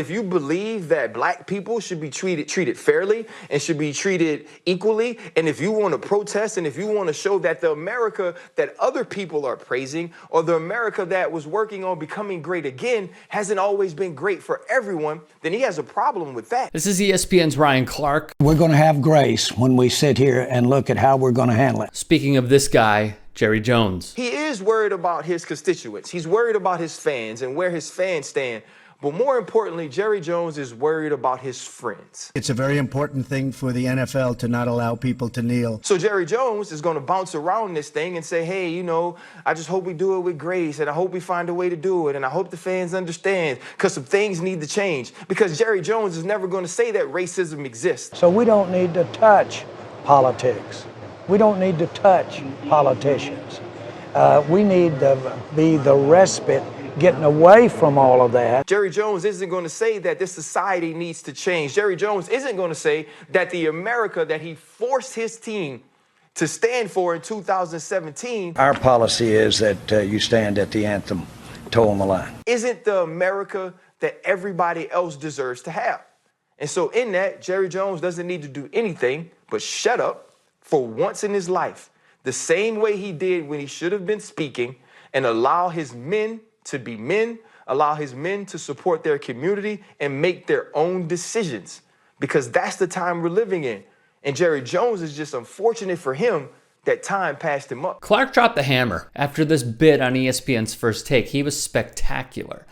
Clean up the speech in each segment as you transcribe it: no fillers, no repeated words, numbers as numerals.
If you believe that black people should be treated fairly and should be treated equally, and if you want to protest and if you want to show that the America that other people are praising or the America that was working on becoming great again hasn't always been great for everyone, then he has a problem with that. This is ESPN's Ryan Clark. We're going to have grace when we sit here and look at how we're going to handle it. Speaking of this guy, Jerry Jones. He is worried about his constituents. He's worried about his fans and where his fans stand. But more importantly, Jerry Jones is worried about his friends. It's a very important thing for the NFL to not allow people to kneel. So Jerry Jones is going to bounce around this thing and say, hey, you know, I just hope we do it with grace, and I hope we find a way to do it, and I hope the fans understand, because some things need to change. Because Jerry Jones is never going to say that racism exists. So we don't need to touch politics. We don't need to touch politicians. We need to be the respite getting away from all of that. Jerry Jones isn't going to say that this society needs to change. Jerry Jones isn't going to say that the America that he forced his team to stand for in 2017. Our policy is that you stand at the anthem, toe on the line. Isn't the America that everybody else deserves to have. And so in that, Jerry Jones doesn't need to do anything but shut up for once in his life, the same way he did when he should have been speaking, and allow his men to be men, allow his men to support their community and make their own decisions, because that's the time we're living in. And Jerry Jones is just unfortunate for him that time passed him up. Clark dropped the hammer after this bit on ESPN's First Take. He was spectacular.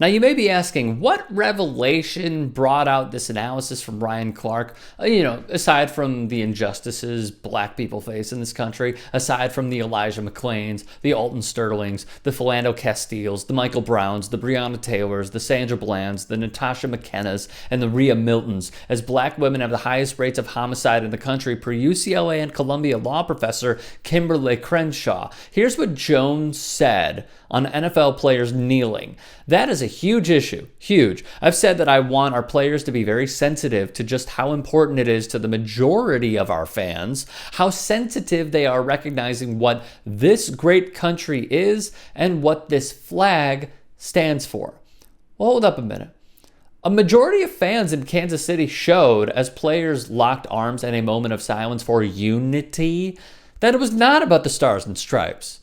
Now, you may be asking, what revelation brought out this analysis from Ryan Clark? Aside from the injustices black people face in this country, aside from the Elijah McClains, the Alton Sterlings, the Philando Castiles, the Michael Browns, the Breonna Taylors, the Sandra Blands, the Natasha McKennas, and the Rhea Miltons, as black women have the highest rates of homicide in the country per UCLA and Columbia law professor Kimberly Crenshaw. Here's what Jones said on NFL players kneeling. That is a huge issue, huge. I've said that I want our players to be very sensitive to just how important it is to the majority of our fans, how sensitive they are recognizing what this great country is and what this flag stands for. Well, hold up a minute. A majority of fans in Kansas City showed, as players locked arms in a moment of silence for unity, that it was not about the Stars and Stripes.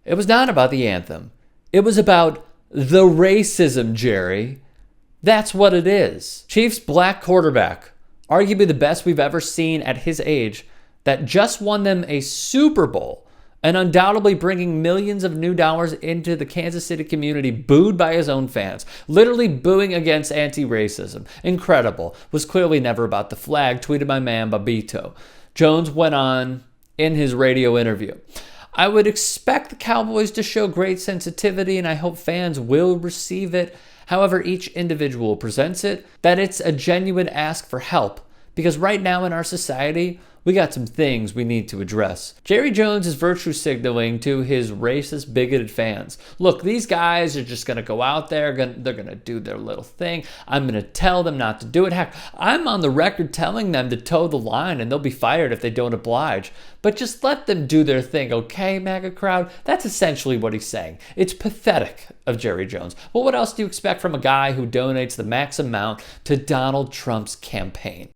It was not about the anthem. It was about the racism, Jerry. That's what it is. Chiefs black quarterback, arguably the best we've ever seen at his age, that just won them a Super Bowl and undoubtedly bringing millions of new dollars into the Kansas City community, booed by his own fans, literally booing against anti-racism. Incredible. Was clearly never about the flag, tweeted my man Babito. Jones went on in his radio interview. I would expect the Cowboys to show great sensitivity, and I hope fans will receive it. However each individual presents it, that it's a genuine ask for help. Because right now in our society, we got some things we need to address. Jerry Jones is virtue signaling to his racist, bigoted fans. Look, these guys are just going to go out there, they're going to do their little thing. I'm going to tell them not to do it. Heck, I'm on the record telling them to toe the line, and they'll be fired if they don't oblige. But just let them do their thing, okay, MAGA crowd? That's essentially what he's saying. It's pathetic of Jerry Jones. Well, what else do you expect from a guy who donates the max amount to Donald Trump's campaign?